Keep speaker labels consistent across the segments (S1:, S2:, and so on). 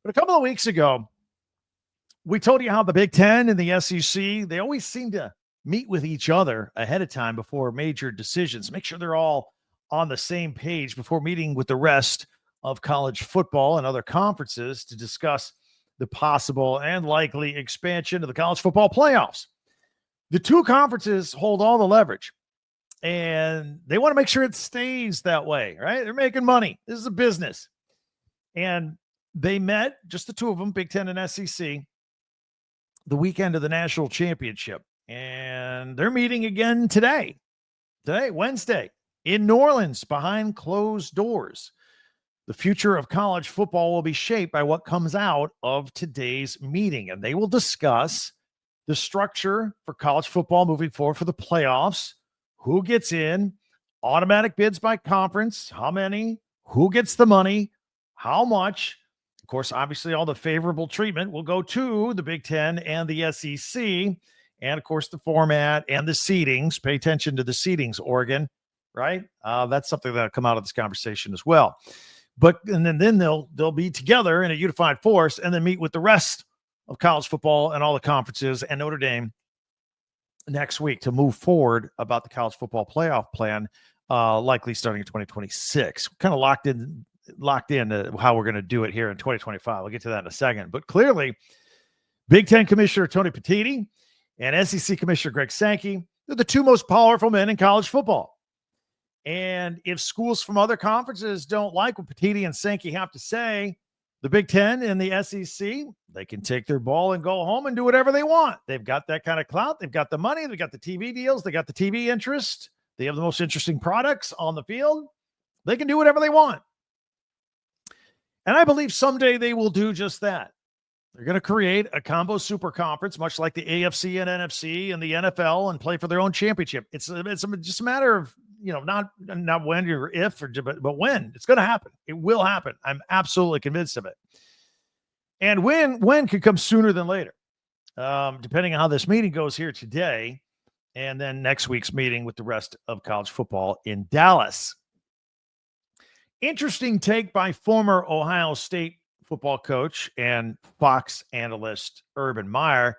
S1: But a couple of weeks ago, we told you how the Big Ten and the SEC, they always seem to meet with each other ahead of time before major decisions. Make sure they're all on the same page before meeting with the rest of college football and other conferences to discuss the possible and likely expansion of the college football playoffs. The two conferences hold all the leverage, and they want to make sure it stays that way, right? They're making money. This is a business. And they met, just the two of them, Big Ten and SEC, the weekend of the national championship. And they're meeting again today, Wednesday, in New Orleans, behind closed doors. The future of college football will be shaped by what comes out of today's meeting, and they will discuss the structure for college football moving forward for the playoffs, who gets in, automatic bids by conference, how many, who gets the money, how much. Of course, obviously, all the favorable treatment will go to the Big Ten and the SEC, and, of course, the format and the seedings. Pay attention to the seedings, Oregon, right? That's something that'll come out of this conversation as well. But and then they'll be together in a unified force and then meet with the rest of college football and all the conferences and Notre Dame next week to move forward about the college football playoff plan, likely starting in 2026. We're kind of locked in to how we're going to do it here in 2025. We'll get to that in a second. But clearly, Big Ten Commissioner Tony Petitti and SEC Commissioner Greg Sankey, they're the two most powerful men in college football. And if schools from other conferences don't like what Petitti and Sankey have to say, the Big Ten and the SEC, they can take their ball and go home and do whatever they want. They've got that kind of clout. They've got the money. They've got the TV deals. They got the TV interest. They have the most interesting products on the field. They can do whatever they want. And I believe someday they will do just that. They're going to create a combo super conference, much like the AFC and NFC and the NFL, and play for their own championship. It's just a matter of, not when or if, but when. It's going to happen. It will happen. I'm absolutely convinced of it. And when could come sooner than later, depending on how this meeting goes here today, and then next week's meeting with the rest of college football in Dallas. Interesting take by former Ohio State football coach and Fox analyst Urban Meyer.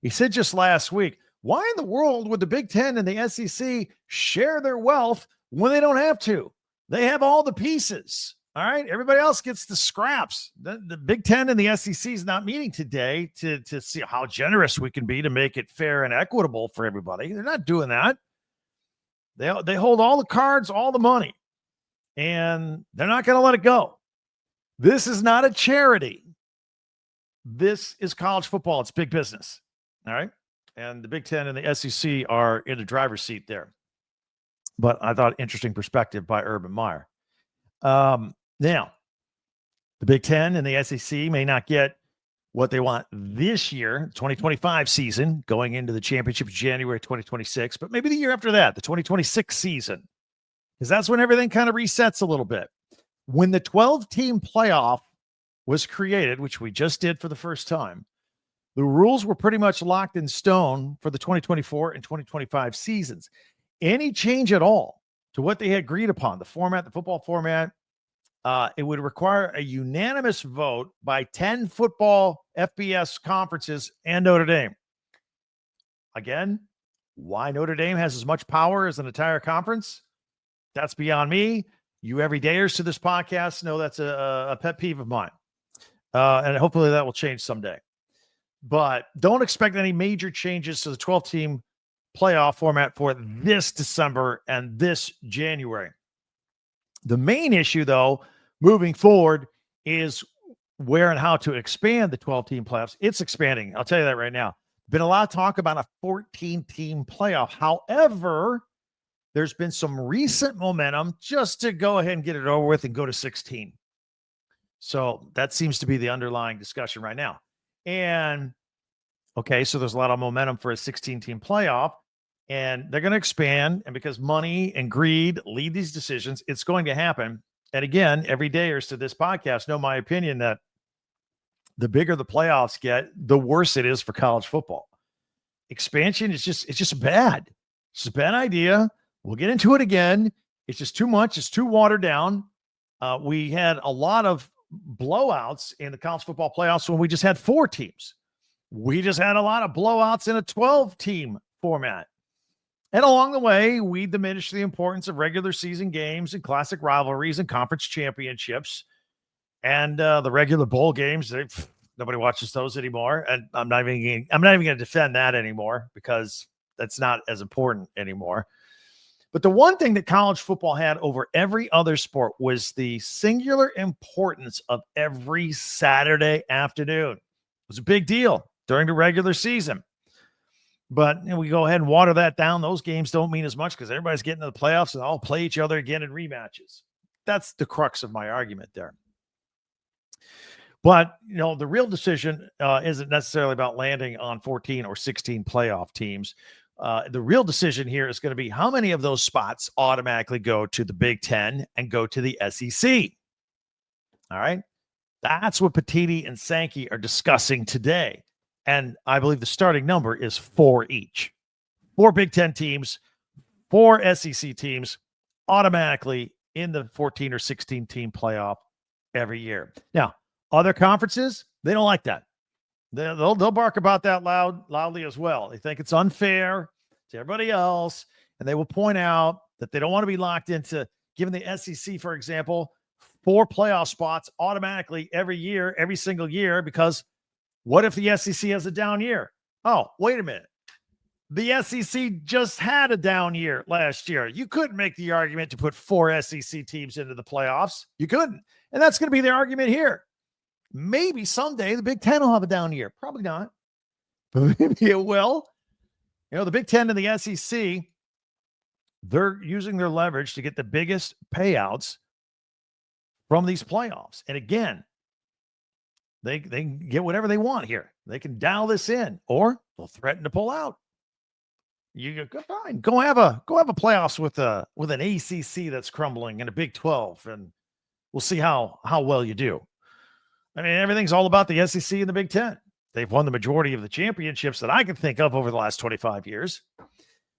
S1: He said just last week, why in the world would the Big Ten and the SEC share their wealth when they don't have to? They have all the pieces. All right. Everybody else gets the scraps. The Big Ten and the SEC is not meeting today to see how generous we can be to make it fair and equitable for everybody. They're not doing that. They hold all the cards, all the money, and they're not going to let it go. This is not a charity. This is college football. It's big business. All right. And the Big Ten and the SEC are in the driver's seat there. But I thought interesting perspective by Urban Meyer. Now, the Big Ten and the SEC may not get what they want this year, 2025 season, going into the championship January 2026, but maybe the year after that, the 2026 season, because that's when everything kind of resets a little bit. When the 12-team playoff was created, which we just did for the first time, the rules were pretty much locked in stone for the 2024 and 2025 seasons. Any change at all to what they had agreed upon, the format, the football format, it would require a unanimous vote by 10 football FBS conferences and Notre Dame. Again, why Notre Dame has as much power as an entire conference, that's beyond me. You everydayers to this podcast know that's a pet peeve of mine. And hopefully that will change someday. But don't expect any major changes to the 12-team playoff format for this December and this January. The main issue, though, moving forward is where and how to expand the 12-team playoffs. It's expanding. I'll tell you that right now. Been a lot of talk about a 14-team playoff. However, there's been some recent momentum just to go ahead and get it over with and go to 16. So that seems to be the underlying discussion right now. And okay, so there's a lot of momentum for a 16-team playoff, and they're going to expand. And because money and greed lead these decisions, it's going to happen. And again, everydayers to this podcast know my opinion that the bigger the playoffs get, the worse it is for college football. Expansion is just bad. It's a bad idea. We'll get into it again. It's just too much. It's too watered down. We had a lot of blowouts in the college football playoffs when we just had 4 teams. We just had a lot of blowouts in a 12-team format. And along the way, we diminished the importance of regular season games and classic rivalries and conference championships and the regular bowl games. Nobody watches those anymore. And I'm not even going to defend that anymore because that's not as important anymore. But the one thing that college football had over every other sport was the singular importance of every Saturday afternoon. It was a big deal during the regular season. But we go ahead and water that down. Those games don't mean as much because everybody's getting to the playoffs and all play each other again in rematches. That's the crux of my argument there. But, the real decision isn't necessarily about landing on 14 or 16 playoff teams. The real decision here is going to be how many of those spots automatically go to the Big Ten and go to the SEC. All right. That's what Petitti and Sankey are discussing today. And I believe the starting number is 4 each. 4 Big Ten teams, 4 SEC teams automatically in the 14 or 16 team playoff every year. Now, other conferences, they don't like that. They'll bark about that loudly as well. They think it's unfair to everybody else, and they will point out that they don't want to be locked into giving the SEC, for example, 4 playoff spots automatically every year, every single year, because what if the SEC has a down year? Oh, wait a minute. The SEC just had a down year last year. You couldn't make the argument to put 4 SEC teams into the playoffs. You couldn't. And that's going to be the argument here. Maybe someday the Big Ten will have a down year. Probably not. But maybe it will. The Big Ten and the SEC, they're using their leverage to get the biggest payouts from these playoffs. And again, they can get whatever they want here. They can dial this in, or they'll threaten to pull out. You go fine. Go have a playoffs with an ACC that's crumbling and a Big 12, and we'll see how well you do. I mean, everything's all about the SEC and the Big Ten. They've won the majority of the championships that I can think of over the last 25 years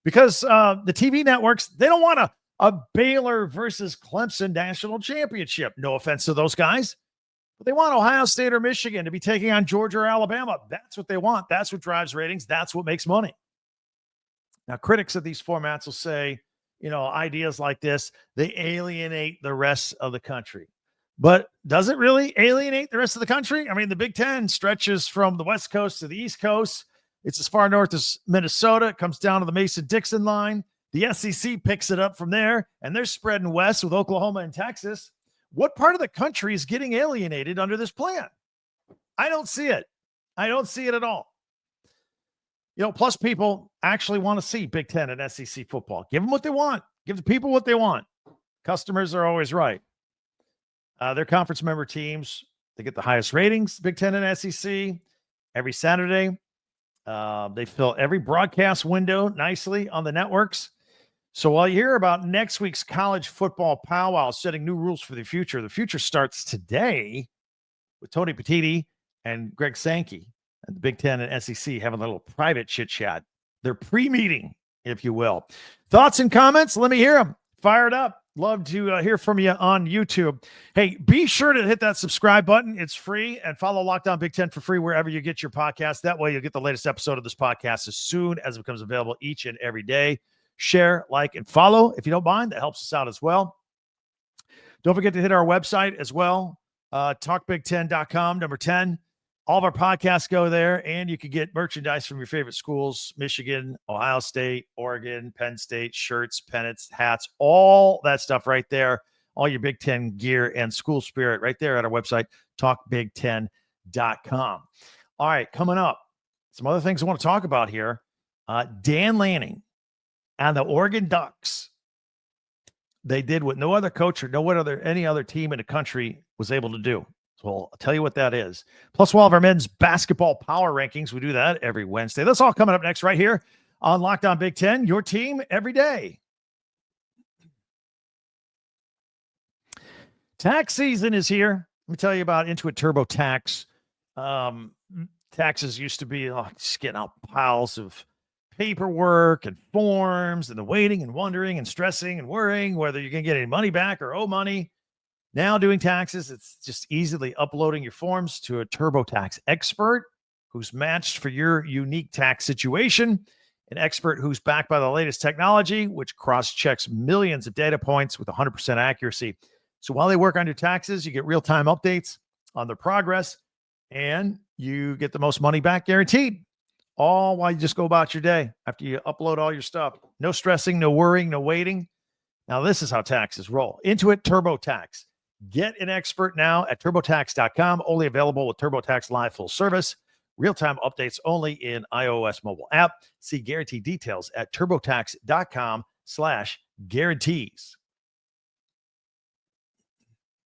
S1: because the TV networks, they don't want a Baylor versus Clemson national championship. No offense to those guys. But they want Ohio State or Michigan to be taking on Georgia or Alabama. That's what they want. That's what drives ratings. That's what makes money. Now, critics of these formats will say, ideas like this, they alienate the rest of the country. But does it really alienate the rest of the country? I mean, the Big Ten stretches from the West Coast to the East Coast. It's as far north as Minnesota. It comes down to the Mason-Dixon line. The SEC picks it up from there, and they're spreading west with Oklahoma and Texas. What part of the country is getting alienated under this plan? I don't see it. I don't see it at all. Plus people actually want to see Big Ten and SEC football. Give them what they want. Give the people what they want. Customers are always right. Their conference member teams, they get the highest ratings, Big Ten and SEC, every Saturday. They fill every broadcast window nicely on the networks. So while you hear about next week's college football powwow setting new rules for the future starts today with Tony Petitti and Greg Sankey and the Big Ten and SEC having a little private chit chat. They're pre-meeting, if you will. Thoughts and comments? Let me hear them. Fire it up. Love to hear from you on YouTube. Hey, be sure to hit that subscribe button. It's free, and follow Locked On Big Ten for free wherever you get your podcast. That way you'll get the latest episode of this podcast as soon as it becomes available each and every day. Share, like, and follow if you don't mind. That helps us out as well. Don't forget to hit our website as well, talkbig10.com, number 10. All of our podcasts go there, and you can get merchandise from your favorite schools, Michigan, Ohio State, Oregon, Penn State, shirts, pennants, hats, all that stuff right there. All your Big Ten gear and school spirit right there at our website, talkbig10.com. All right, coming up, some other things I want to talk about here. Dan Lanning and the Oregon Ducks, they did what no other coach or any other team in the country was able to do. So I'll tell you what that is. Plus, all of our men's basketball power rankings. We do that every Wednesday. That's all coming up next right here on Locked On Big Ten, your team every day. Tax season is here. Let me tell you about Intuit TurboTax. Taxes used to be just getting out piles of paperwork and forms and the waiting and wondering and stressing and worrying whether you're going to get any money back or owe money. Now doing taxes, it's just easily uploading your forms to a TurboTax expert who's matched for your unique tax situation, an expert who's backed by the latest technology, which cross-checks millions of data points with 100% accuracy. So while they work on your taxes, you get real-time updates on their progress, and you get the most money back guaranteed. All while you just go about your day after you upload all your stuff. No stressing, no worrying, no waiting. Now, this is how taxes roll. Intuit TurboTax. Get an expert now at TurboTax.com. Only available with TurboTax Live full service. Real-time updates only in iOS mobile app. See guarantee details at TurboTax.com/guarantees.